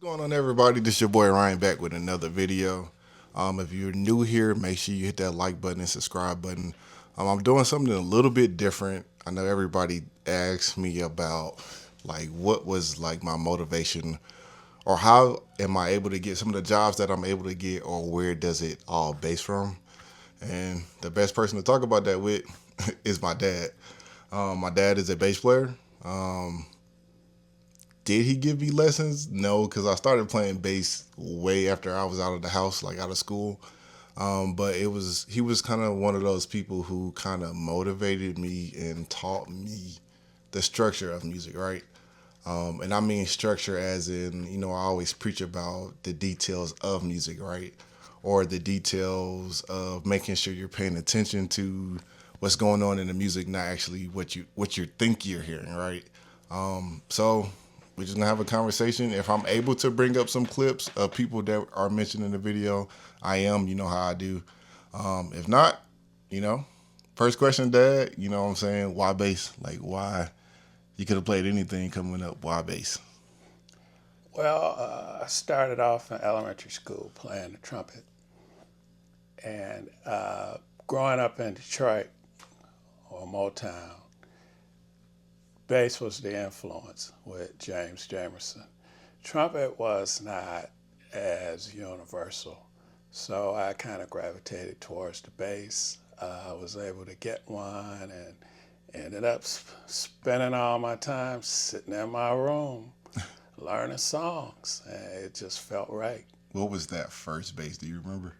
Going on, everybody? This is your boy Ryan back with another video. If you're new here, make sure you hit that like button and subscribe button. I'm doing something a little bit different. I know everybody asks me about like what was like my motivation, or how am I able to get some of the jobs that I'm able to get, or where does it all base from? And the best person to talk about that with is my dad. My dad is a bass player. Did he give me lessons? No, because I started playing bass way after I was out of the house, like out of school. But he was kind of one of those people who kind of motivated me and taught me the structure of music, right? And I mean structure as in, I always preach about the details of music, right? Or the details of making sure you're paying attention to what's going on in the music, not actually what you think you're hearing, right? So we're just gonna have a conversation. If I'm able to bring up some clips of people that are mentioned in the video, I am. You know how I do. If not, first question, Dad. You know what I'm saying? Why bass? Like, why? You could have played anything coming up. Why bass? Well, I started off in elementary school playing the trumpet, and growing up in Detroit or Motown, bass was the influence with James Jamerson. Trumpet was not as universal, so I kind of gravitated towards the bass. I was able to get one and ended up spending all my time sitting in my room learning songs, and it just felt right. What was that first bass? Do you remember?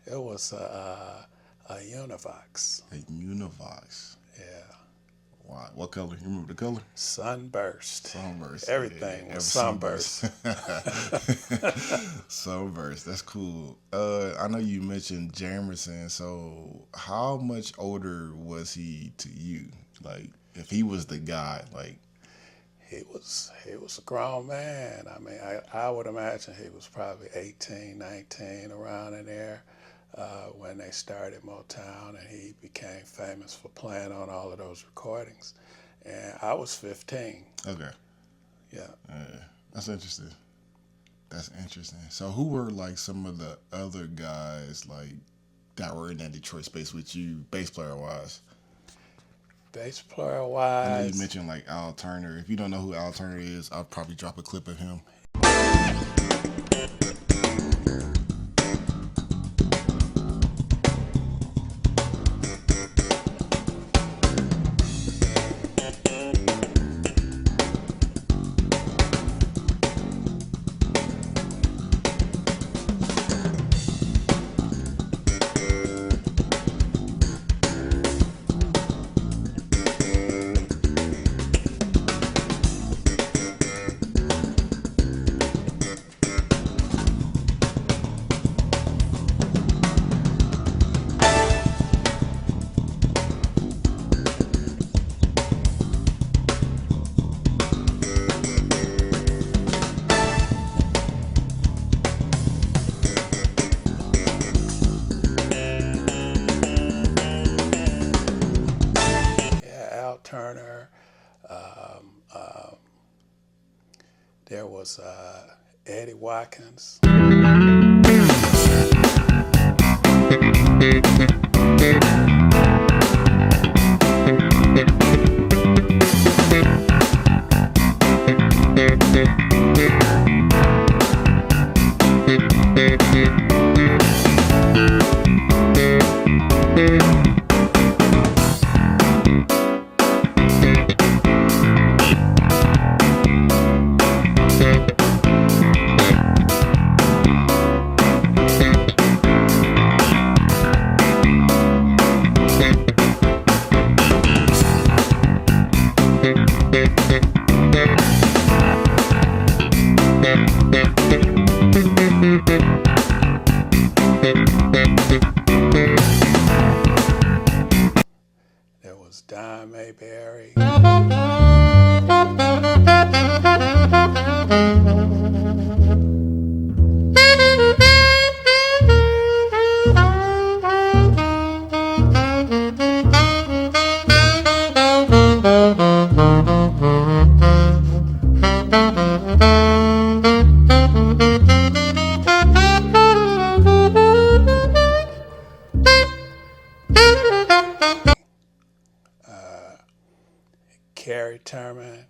It was a Univox. A Univox. Yeah. Wow. What color? You remember the color? Sunburst. Sunburst. Everything was sunburst. Sunburst. That's cool. I know you mentioned Jamerson. So how much older was he to you? Like, if he was the guy, like. He was a grown man. I mean, I would imagine he was probably 18, 19, around in there when they started Motown, and he became famous for playing on all of those recordings. And I was 15. Okay. Yeah. That's interesting. That's interesting. So who were like some of the other guys like that were in that Detroit space with you, bass player wise? Bass player I know wise, you mentioned like Al Turner. If you don't know who Al Turner is, I'll probably drop a clip of him. Turner. There was Eddie Watkins. determined.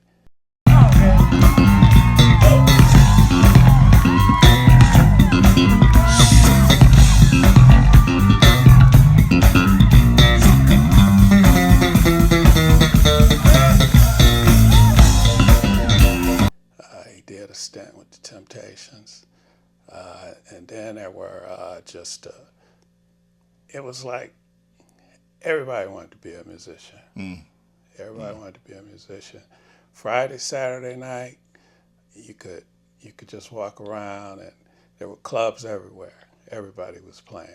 He did a stint with the Temptations. And then there were it was like everybody wanted to be a musician. Everybody wanted to be a musician. Friday, Saturday night, you could just walk around and there were clubs everywhere. Everybody was playing.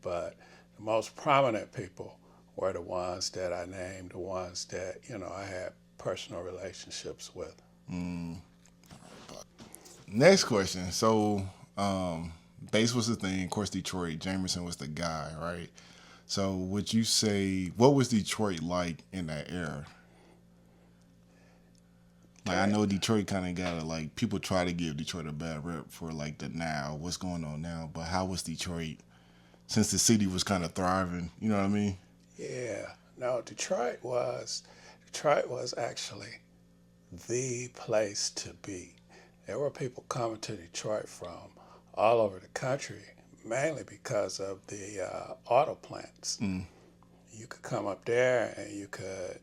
But the most prominent people were the ones that I named, the ones that, I had personal relationships with. Next question. So, bass was the thing. Of course, Detroit. Jamerson was the guy, right? So, would you say what was Detroit like in that era? Like, I know Detroit kind of got like people try to give Detroit a bad rep for like the now, what's going on now. But how was Detroit since the city was kind of thriving? You know what I mean? Yeah. No, Detroit was actually the place to be. There were people coming to Detroit from all over the country, mainly because of the auto plants. You could come up there and you could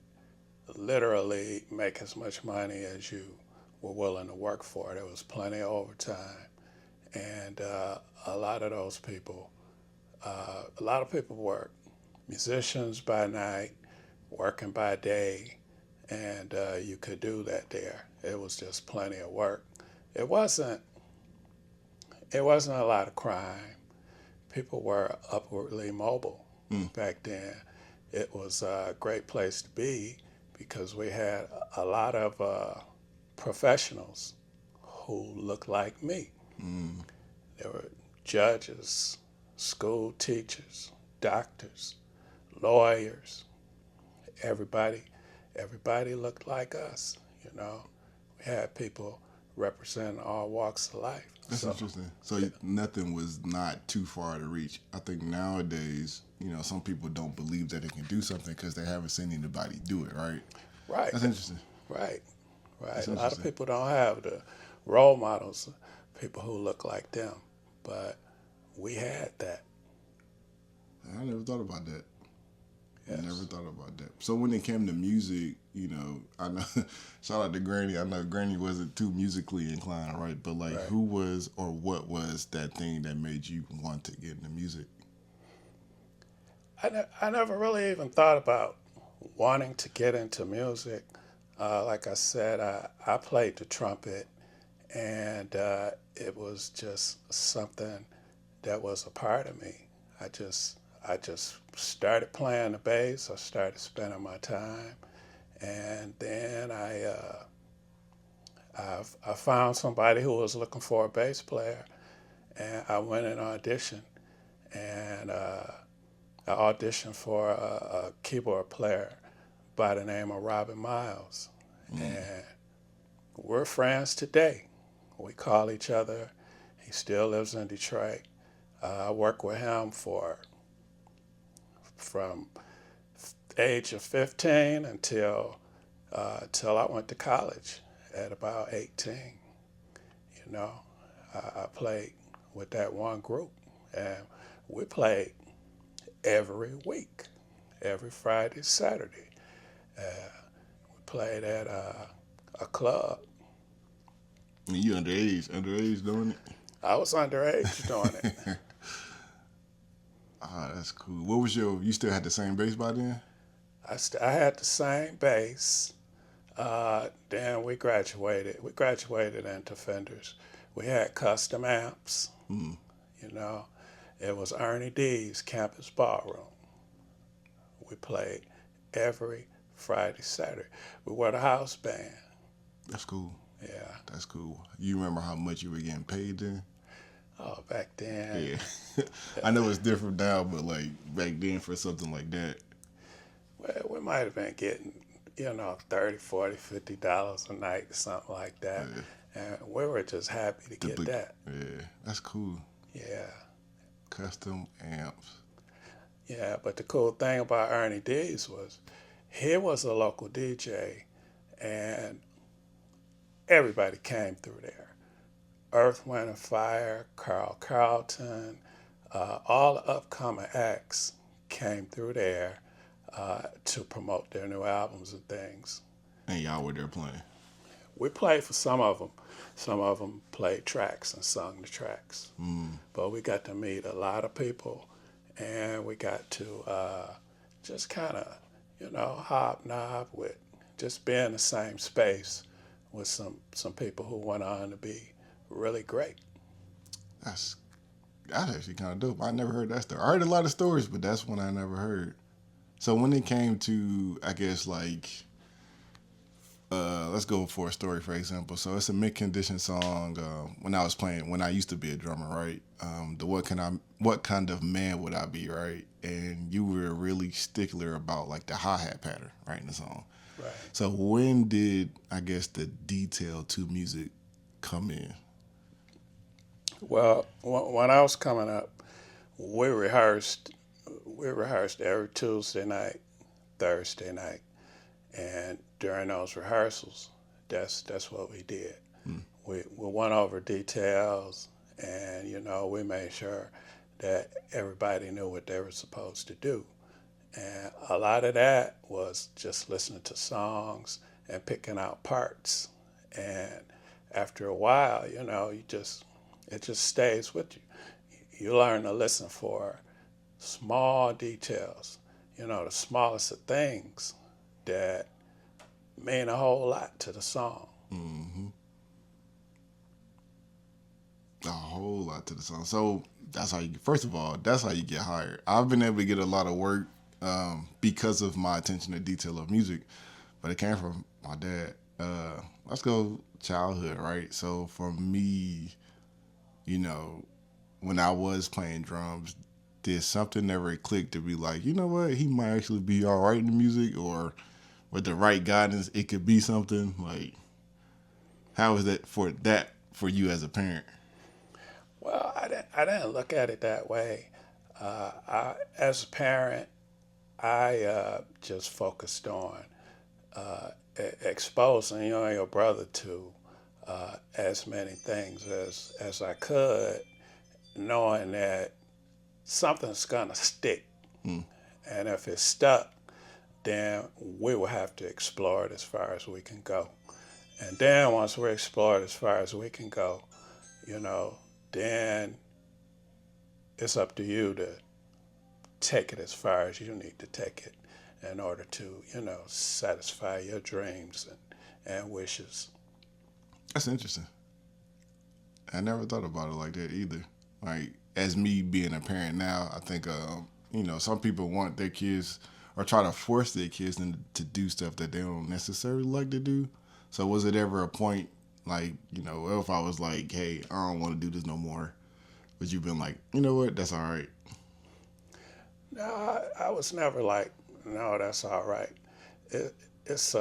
literally make as much money as you were willing to work for. There was plenty of overtime. And a lot of those people, a lot of people work. Musicians by night, working by day, and you could do that there. It was just plenty of work. It wasn't a lot of crime. People were upwardly mobile back then. It was a great place to be because we had a lot of professionals who looked like me. There were judges, school teachers, doctors, lawyers. Everybody looked like us. We had people representing all walks of life. That's interesting. So nothing was not too far to reach. I think nowadays, some people don't believe that they can do something because they haven't seen anybody do it. Right. Right. That's interesting. Right. That's A lot of interesting. people don't have the role models, people who look like them, but we had that. I never thought about that. Yes. Never thought about that. So when it came to music, I know, shout out to Granny. I know Granny wasn't too musically inclined, right? But like, Right. who was or what was that thing that made you want to get into music? I never really even thought about wanting to get into music. Like I said, I played the trumpet, and it was just something that was a part of me. I just started playing the bass. I started spending my time, and then I found somebody who was looking for a bass player, and I went and auditioned, and I auditioned for a keyboard player by the name of Robin Miles, and we're friends today. We call each other. He still lives in Detroit. I worked with him from age of 15 until I went to college at about 18. I played with that one group, and we played every week, every Friday, Saturday. We played at a club. And you underage doing it? I was underage doing it. Ah, that's cool. What was you still had the same bass by then? I had the same bass. Then we graduated. We graduated into Fenders. We had custom amps. It was Ernie D's Campus Ballroom. We played every Friday, Saturday. We were the house band. That's cool. Yeah. That's cool. You remember how much you were getting paid then? Oh, back then. Yeah. I know it's different now, but like back then for something like that. Well, we might have been getting, $30, $40, $50 a night or something like that. Yeah. And we were just happy to get that. Yeah, that's cool. Yeah. Custom amps. Yeah, but the cool thing about Ernie D's was he was a local DJ, and everybody came through there. Earth, Wind, and Fire, Carl Carlton, all the upcoming acts came through there to promote their new albums and things. And y'all were there playing. We played for some of them. Some of them played tracks and sung the tracks. But we got to meet a lot of people, and we got to just kind of, hobnob with, just be in the same space with some people who went on to be really great. That's actually kind of dope. I never heard that story. I heard a lot of stories, but that's one I never heard. So when it came to, I guess, like, let's go for a story, for example. So it's a mid-condition song. When I used to be a drummer, right? The what kind of man would I be, right? And you were really stickler about like the hi-hat pattern, right, in the song. Right. So when did, I guess, the detail to music come in? Well, when I was coming up, we rehearsed. We rehearsed every Tuesday night, Thursday night, and during those rehearsals, that's what we did. We went over details, and we made sure that everybody knew what they were supposed to do. And a lot of that was just listening to songs and picking out parts. And after a while, it just stays with you. You learn to listen for small details, the smallest of things that mean a whole lot to the song. Mm-hmm. A whole lot to the song. So that's how that's how you get hired. I've been able to get a lot of work because of my attention to detail of music, but it came from my dad. Let's go childhood, right? So for me, when I was playing drums, did something never click to be like, you know what, he might actually be all right in the music, or with the right guidance, it could be something like. How is that for you as a parent? Well, I didn't look at it that way. As a parent, I just focused on exposing your brother to as many things as I could, knowing that something's gonna stick, and if it's stuck, then we will have to explore it as far as we can go. And then once we explore it as far as we can go, then it's up to you to take it as far as you need to take it in order to, satisfy your dreams and wishes. That's interesting. I never thought about it like that either. Like, as me being a parent now, I think, some people want their kids or try to force their kids to do stuff that they don't necessarily like to do. So was it ever a point, like, if I was like, hey, I don't want to do this no more, would you been like, you know what, that's all right? No, I was never like, no, that's all right. It's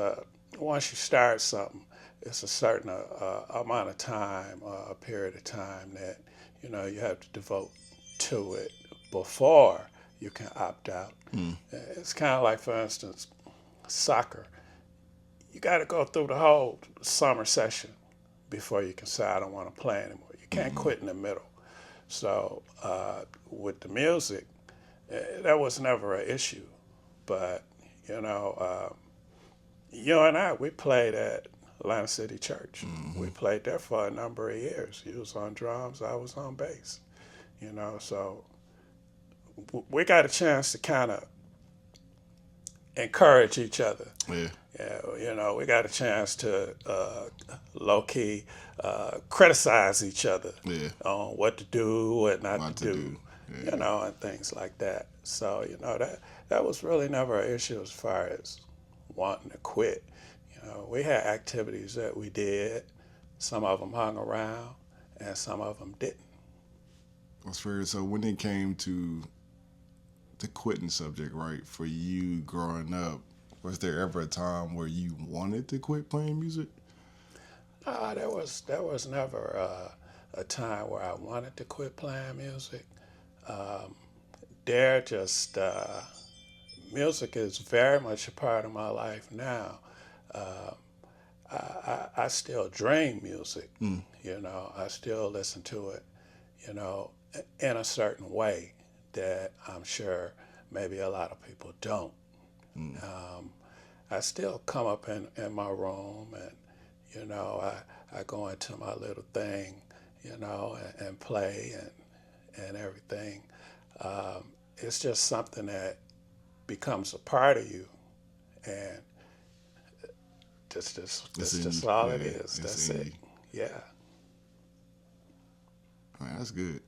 once you start something, it's a certain amount of time, a period of time that you have to devote to it before you can opt out. It's kind of like, for instance, soccer. You got to go through the whole summer session before you can say, I don't want to play anymore. You can't quit in the middle. So with the music, that was never an issue. But, you and I, we played at Atlanta City Church. We played there for a number of years. You was on drums, I was on bass. So we got a chance to kind of encourage each other. Yeah. Yeah, we got a chance to low-key criticize each other on what to do, what not to do. Yeah. And things like that. So, that was really never an issue as far as wanting to quit. We had activities that we did. Some of them hung around, and some of them didn't. That's fair. So when it came to the quitting subject, right, for you growing up, was there ever a time where you wanted to quit playing music? There was never a time where I wanted to quit playing music. There just music is very much a part of my life now. I still dream music. You know, I still listen to it, you know, in a certain way that I'm sure maybe a lot of people don't. I still come up in my room and, you know, I go into my little thing, you know, and play and everything. It's just something that becomes a part of you, and It's that's in you. just all it Yeah, is. it's That's in it. you. Yeah. All right, that's good.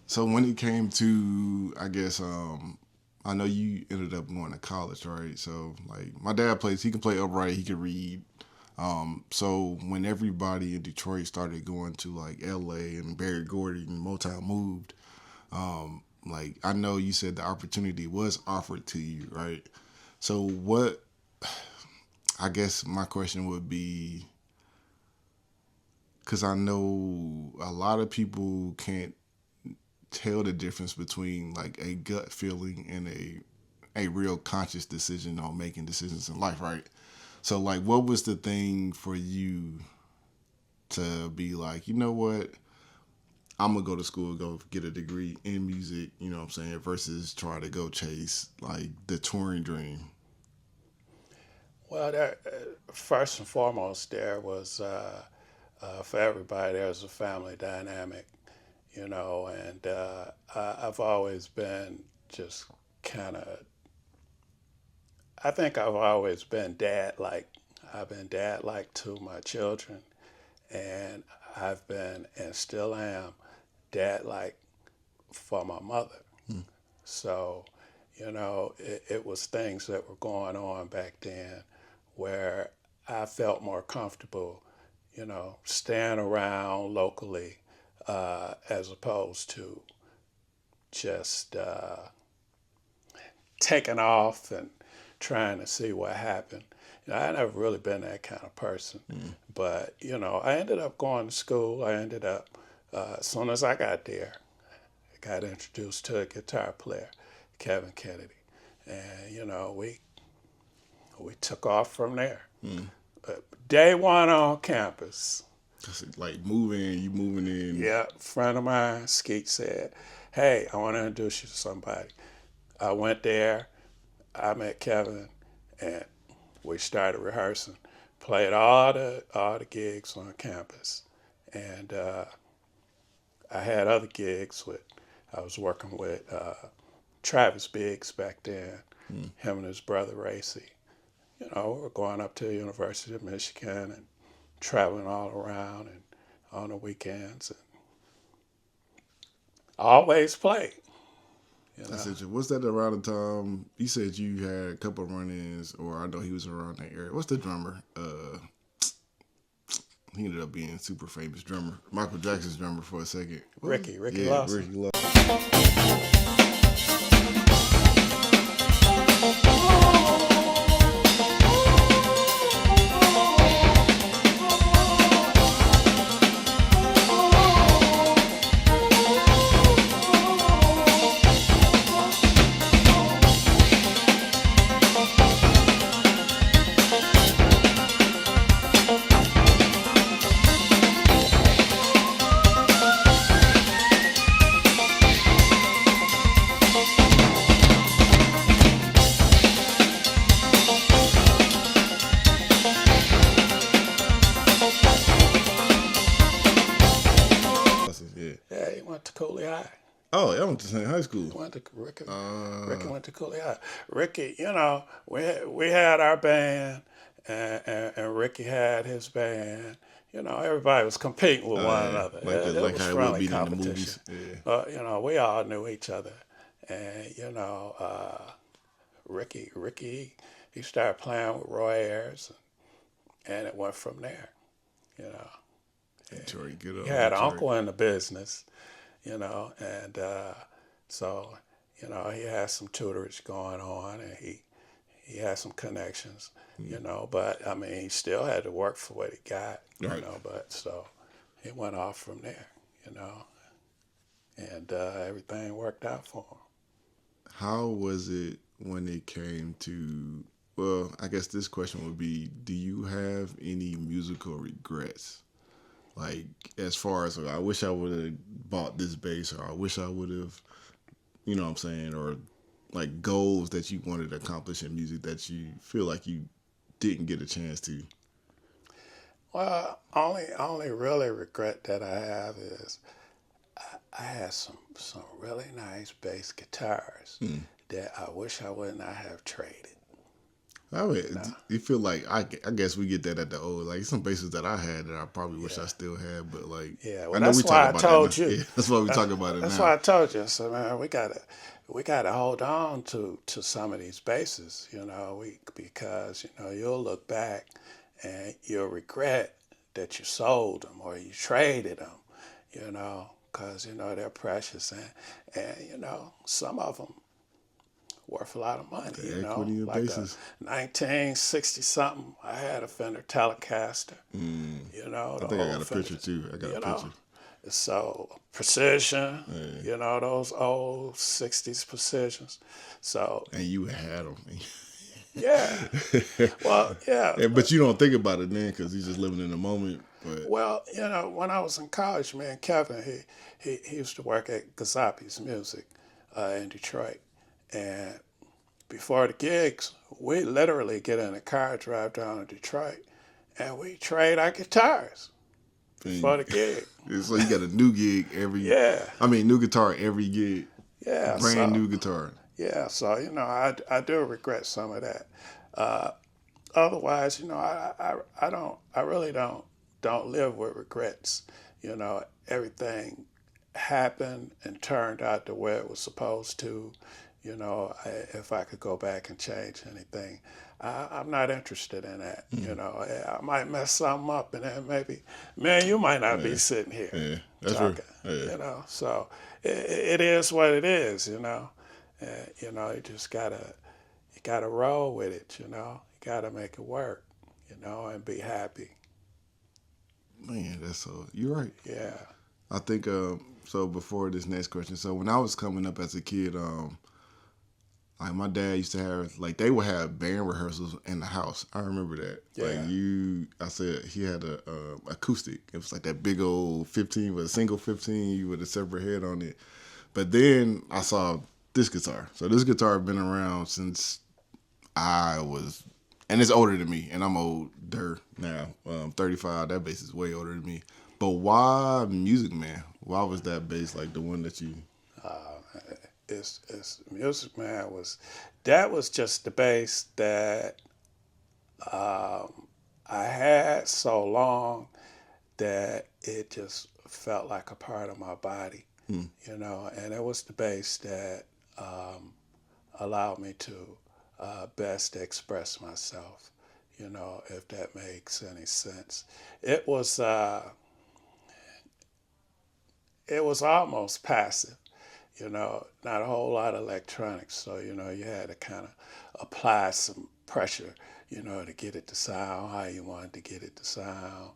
So when it came to, I guess, I know you ended up going to college, right? So like my dad plays, he can play upright, he can read. So when everybody in Detroit started going to like L.A. and Barry Gordy and Motown moved, like I know you said the opportunity was offered to you, right? So what? I guess my question would be, because I know a lot of people can't tell the difference between like a gut feeling and a real conscious decision on making decisions in life, right? So like what was the thing for you to be like, you know what, I'm gonna go to school, go get a degree in music, you know what I'm saying, versus try to go chase like the touring dream? Well, there, first and foremost, there was for everybody. There's a family dynamic, you know, and I've always been just kind of. I think I've always been dad like. I've been dad like to my children, and I've been and still am dad like for my mother. So, you know, it was things that were going on back then where I felt more comfortable, you know, staying around locally as opposed to just taking off and trying to see what happened. You know, I never really been that kind of person. But, you know, I ended up going to school. I ended up, as soon as I got there, I got introduced to a guitar player, Kevin Kennedy. And, you know, we took off from there. Day one on campus. That's like moving, you moving in. Yeah, a friend of mine, Skeet, said, "Hey, I want to introduce you to somebody." I went there, I met Kevin, and we started rehearsing. Played all the gigs on campus, and I had other gigs with. I was working with Travis Biggs back then, him and his brother Racy. You know, we were going up to the University of Michigan and traveling all around and on the weekends and always played. You I know, said, was that around the time you said you had a couple of run-ins, or I know he was around that area? What's the drummer? He ended up being a super famous drummer, Michael Jackson's drummer for a second. Ricky Yeah, Lawson. Ricky Love. Yeah. Yeah, he went to Cooley High. Oh, I went to the same high school. Went to Ricky. Ricky Uh, went to Cooley High. Ricky, you know, we had our band, and Ricky had his band. You know, everybody was competing with one yeah, another. like It like was how it would friendly be in the competition. movies. Yeah. You know, we all knew each other, and you know, Ricky, he started playing with Roy Ayers, and it went from there. You know, Detroit, good he old had an Detroit. uncle in the business, you know, and so you know he had some tutorage going on, and he had some connections, you know. But I mean, he still had to work for what he got, you Right. know. But so he went off from there, you know, and everything worked out for him. How was it when it came to well, I guess this question would be: do you have any musical regrets? Like, as far as I wish I would have bought this bass, or I wish I would have, you know what I'm saying, or like goals that you wanted to accomplish in music that you feel like you didn't get a chance to. Well, only really regret that I have is I had some really nice bass guitars Hmm. that I wish I would not have traded. I mean, You know, you feel like I guess we get that at the old, like some bases that I had that I probably wish I yeah, still had, but like yeah. I Well, know we that's talk why I about that now. told you. Yeah, that's why we talk about it That's now. why I told you. So man, we gotta hold on to some of these bases. Because you'll look back and you'll regret that you sold them or you traded them. Because they're precious and some of them worth a lot of money. The equity of Like a bases. 1960 something. I had a Fender Telecaster. Mm. The I think I got old a Fender. picture too. I got a You know, picture. so precision. Yeah. Those old '60s precisions. So And you had them. yeah. Well, yeah. Yeah, but you don't think about it then because you're just living in the moment. But Well, when I was in college, man, Kevin, he used to work at Gazapi's Music in Detroit, and before the gigs, we literally get in a car, drive down to Detroit, and we trade our guitars before and, the gig. so you got a new gig Yeah, new guitar every gig, yeah. brand So new guitar. yeah, so I do regret some of that. Uh, Otherwise, I really don't live with regrets. Everything happened and turned out the way it was supposed to. If I could go back and change anything, I'm not interested in that. I might mess something up, and then maybe, man, you might not be Yeah, sitting here yeah, that's true. talking. Yeah, So it is what it is. You just gotta roll with it. You gotta make it work. And be happy. man, that's so. You're right. Yeah, I think so. Before this next question, so when I was coming up as a kid, like my dad used to have like they would have band rehearsals in the house. I remember that. Like yeah, I said he had a acoustic. It was like that big old 15 with a single 15 with a separate head on it. But then I saw this guitar. So this guitar had been around since I was, and it's older than me, and I'm older now. 35. That bass is way older than me. But why Music Man? Why was that bass like the one that you? it's Music Man was just the bass that I had so long that it just felt like a part of my body. Hmm. And it was the bass that allowed me to best express myself. If that makes any sense. It was uh, it was almost passive. Not a whole lot of electronics. So, you had to kind of apply some pressure, to get it to sound how you wanted to get it to sound.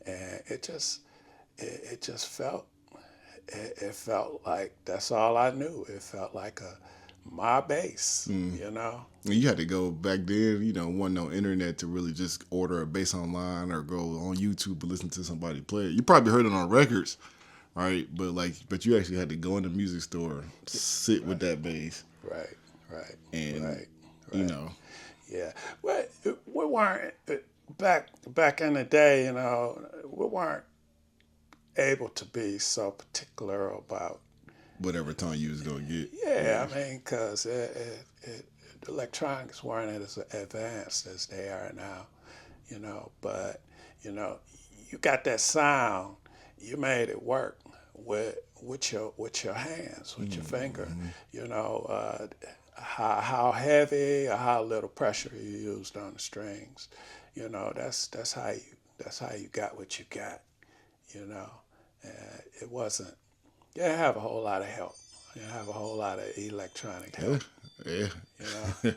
And it just it felt like that's all I knew. It felt like my bass, Mm. You had to go back then, wasn't no internet to really just order a bass online or go on YouTube and listen to somebody play it. You probably heard it on records, right? But you actually had to go in the music store, sit with Right, that bass, right, right, and right, you right. know, Yeah. Well, we weren't back in the day. We weren't able to be so particular about. whatever tone you was gonna get. Yeah, Yeah, I mean, because electronics weren't as advanced as they are now. But you know, you got that sound. You made it work with your hands, with your finger. mm-hmm. How heavy or how little pressure you used on the strings. That's how you got what you got. You know, it wasn't. You didn't have a whole lot of help. You didn't have a whole lot of electronic Yeah, help. yeah, You know.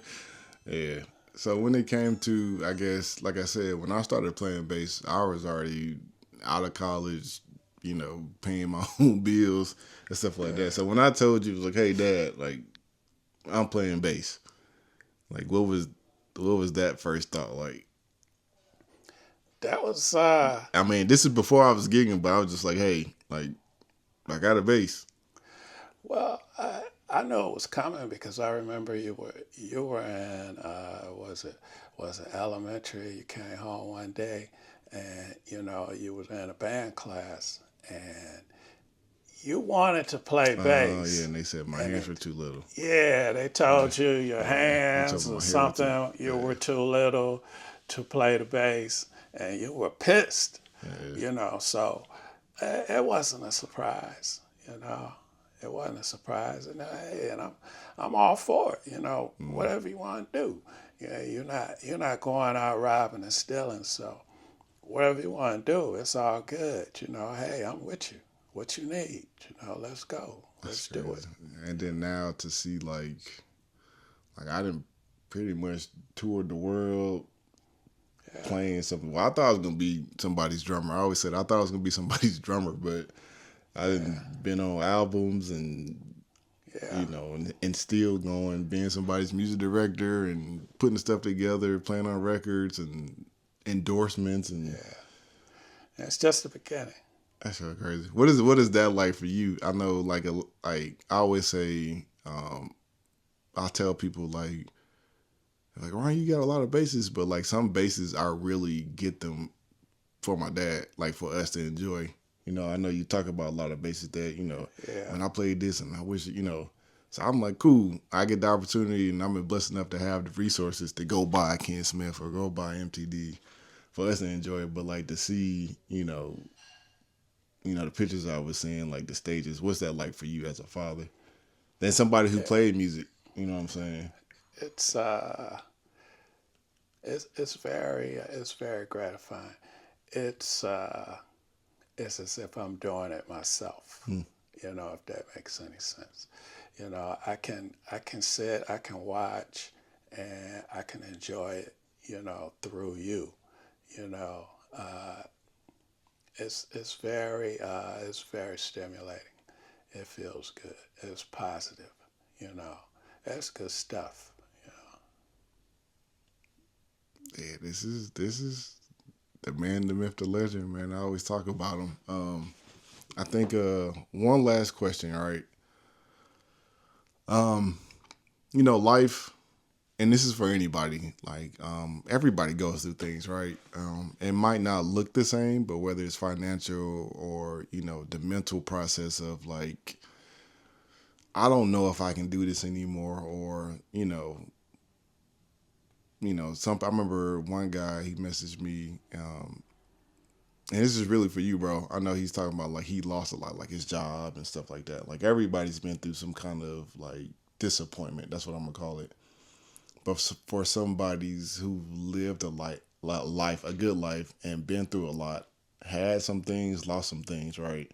yeah. So when it came to, I guess, like I said, when I started playing bass, I was already out of college, paying my own bills and stuff like that. Yeah. So when I told you, it was like, hey, Dad, like, I'm playing bass. Like, what was what was that first thought like? That was I mean, this is before I was gigging, but I was just like, hey, like I got a bass. well, I know it was coming because I remember you were in was it elementary? You came home one day, and you was in a band class, and you wanted to play Oh yeah, bass, and they said my and hands were too little. yeah, they Yeah, told you your yeah. They told hands me or my hair were too. something, you Yeah, were too little to play the bass, and you were pissed, yeah. So it wasn't a surprise, It wasn't a surprise, and hey, and I'm all for it, Mm, whatever you want to do. Yeah, you're not going out robbing and stealing, so whatever you want to do, it's all good. Hey, I'm with you. What you need, let's go. that's Let's do it. crazy. And then now to see like I didn't pretty much toured the world Yeah, playing something. Well, I thought I was gonna be somebody's drummer. I always said I thought I was gonna be somebody's drummer, but I yeah, didn't been on albums and yeah, and still going, being somebody's music director and putting stuff together, playing on records and endorsements and yeah. And it's just the beginning. that's so crazy. What is that like for you? I know like I always say, I tell people like Ryan, you got a lot of bases, but like some bases I really get them for my dad, like for us to enjoy. I know you talk about a lot of bases that, Yeah, when I played this and I wish, so I'm like, cool. I get the opportunity and I'm blessed enough to have the resources to go buy Ken Smith or go buy MTD for us to enjoy it. But like to see, the pictures I was seeing, like the stages, what's that like for you as a father? Then somebody who yeah. played music, you know what I'm saying? It's it's very gratifying. It's uh, it's as if I'm doing it myself. Hmm. If that makes any sense. I can sit, I can watch, and I can enjoy it. Through you. You know, uh, it's very stimulating. It feels good. It's positive. You know, that's good stuff. Yeah, this is the man, the myth, the legend, man. I always talk about him. I think one last question, all right? Um, life, and this is for anybody. Like everybody goes through things, right? It might not look the same, but whether it's financial or the mental process of like, I don't know if I can do this anymore, or some. I remember one guy, he messaged me. And this is really for you, bro. I know he's talking about like he lost a lot, like his job and stuff like that. Like everybody's been through some kind of like disappointment. That's what I'm gonna call it. But for somebody's who lived life, a good life, and been through a lot, had some things, lost some things, right?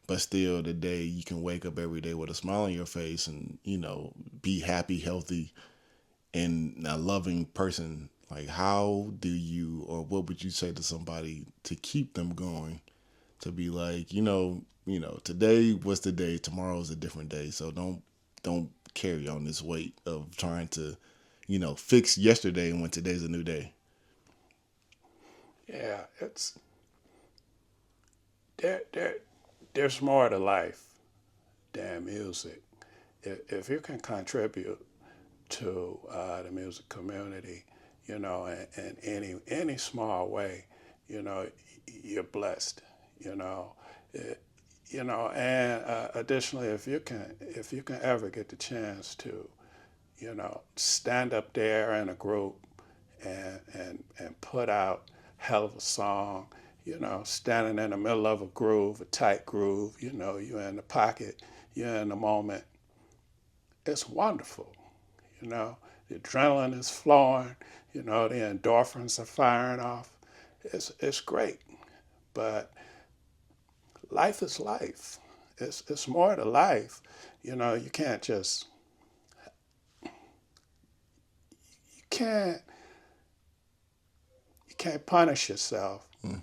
But still, today you can wake up every day with a smile on your face and be happy, healthy, and a loving person. Like, how do you, or what would you say to somebody to keep them going? To be like, today was the day, tomorrow's a different day. So don't carry on this weight of trying to, fix yesterday when today's a new day. Yeah, it's there. There's more to life than music. If you can contribute to the music community, in any small way, you know, you're blessed. You know, it, and additionally, if you can ever get the chance to, stand up there in a group and put out hell of a song, standing in the middle of a groove, a tight groove, you're in the pocket, you're in the moment. It's wonderful. You know, the adrenaline is flowing, the endorphins are firing off. It's great, but life is life. It's more to life. You can't just you can't you can't punish yourself Mm.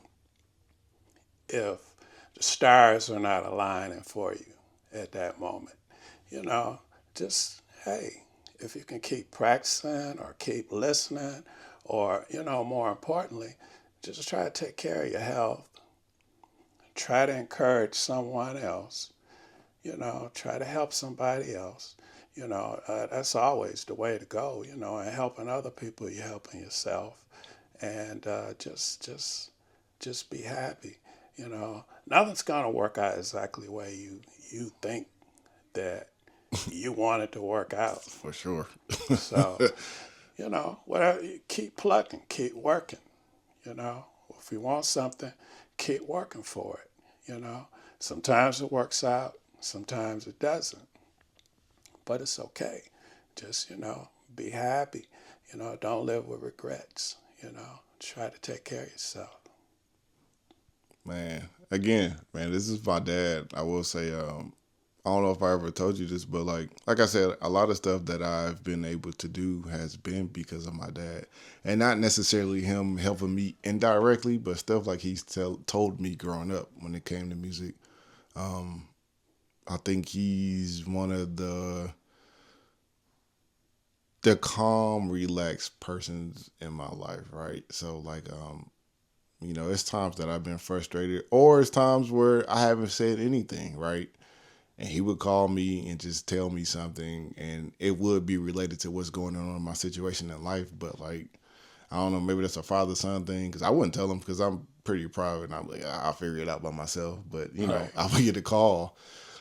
if the stars are not aligning for you at that moment. You know, just hey, if you can keep practicing or keep listening, or, more importantly, just try to take care of your health. Try to encourage someone else, try to help somebody else. That's always the way to go, and helping other people, you're helping yourself. And just be happy. Nothing's going to work out exactly the way you think that you want it to work out. For sure. So, whatever, you keep plugging, keep working. If you want something, keep working for it. Sometimes it works out, sometimes it doesn't, but it's okay. Just, be happy. Don't live with regrets. Try to take care of yourself. Man, again, man, this is my dad. I will say, I don't know if I ever told you this, but like I said, a lot of stuff that I've been able to do has been because of my dad, and not necessarily him helping me indirectly, but stuff like he's told me growing up when it came to music. I think he's one of the calm, relaxed persons in my life, right? So like, it's times that I've been frustrated, or it's times where I haven't said anything, right? And he would call me and just tell me something, and it would be related to what's going on in my situation in life. But like, I don't know, maybe that's a father son thing, because I wouldn't tell him because I'm pretty private and I'm like, I'll figure it out by myself. But Right. I would get a call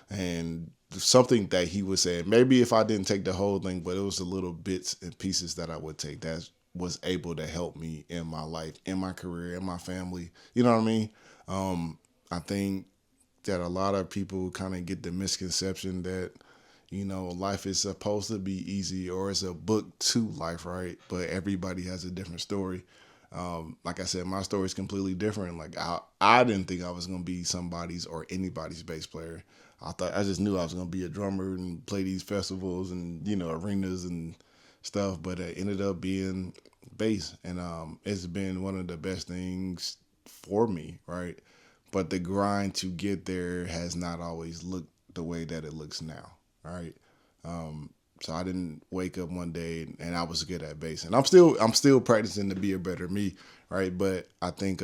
and something that he would say, maybe if I didn't take the whole thing, but it was the little bits and pieces that I would take that was able to help me in my life, in my career, in my family. You know what I mean? I think that a lot of people kind of get the misconception that life is supposed to be easy, or it's a book to life, right? But everybody has a different story. Like I said, my story is completely different. Like I didn't think I was gonna be somebody's or anybody's bass player. I just knew I was gonna be a drummer and play these festivals and arenas and stuff. But it ended up being bass, and it's been one of the best things for me, right? But the grind to get there has not always looked the way that it looks now, right? So I didn't wake up one day and I was good at bass, and I'm still practicing to be a better me, right? But I think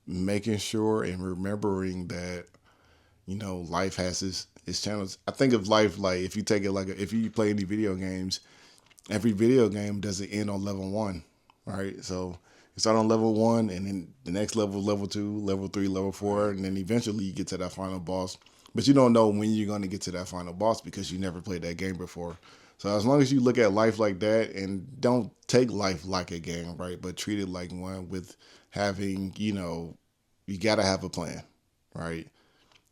making sure and remembering that life has its channels. I think of life like, if you take it like if you play any video games, every video game doesn't end on level one, right? So you start on level one, and then the next level, level two, level three, level four, and then eventually you get to that final boss. But you don't know when you're going to get to that final boss because you never played that game before. So as long as you look at life like that and don't take life like a game, right? But treat it like one with having, you got to have a plan, right?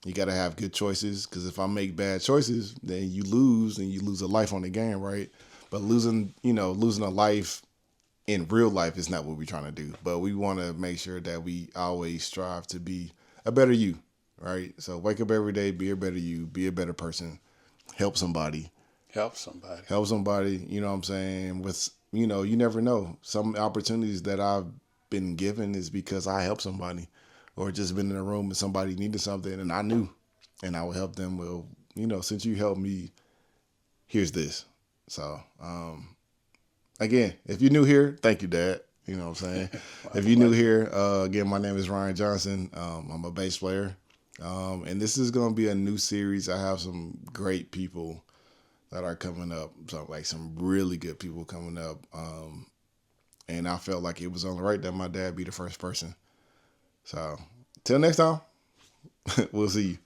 You got to have good choices, because if I make bad choices, then you lose, and you lose a life on the game, right? But losing a life in real life is not what we're trying to do. But we want to make sure that we always strive to be a better you, right? So wake up every day, be a better you, be a better person, help somebody, Help somebody. help somebody. You know what I'm saying? With you never know. Some opportunities that I've been given is because I helped somebody, or just been in a room and somebody needed something and I knew, and I would help them. Well, since you helped me, here's this. So, again, if you're new here, thank you, Dad. You know what I'm saying? If you're new here, again, my name is Ryan Johnson. I'm a bass player. And this is going to be a new series. I have some great people that are coming up. So, like, some really good people coming up. And I felt like it was only right that my dad be the first person. So, till next time, we'll see you.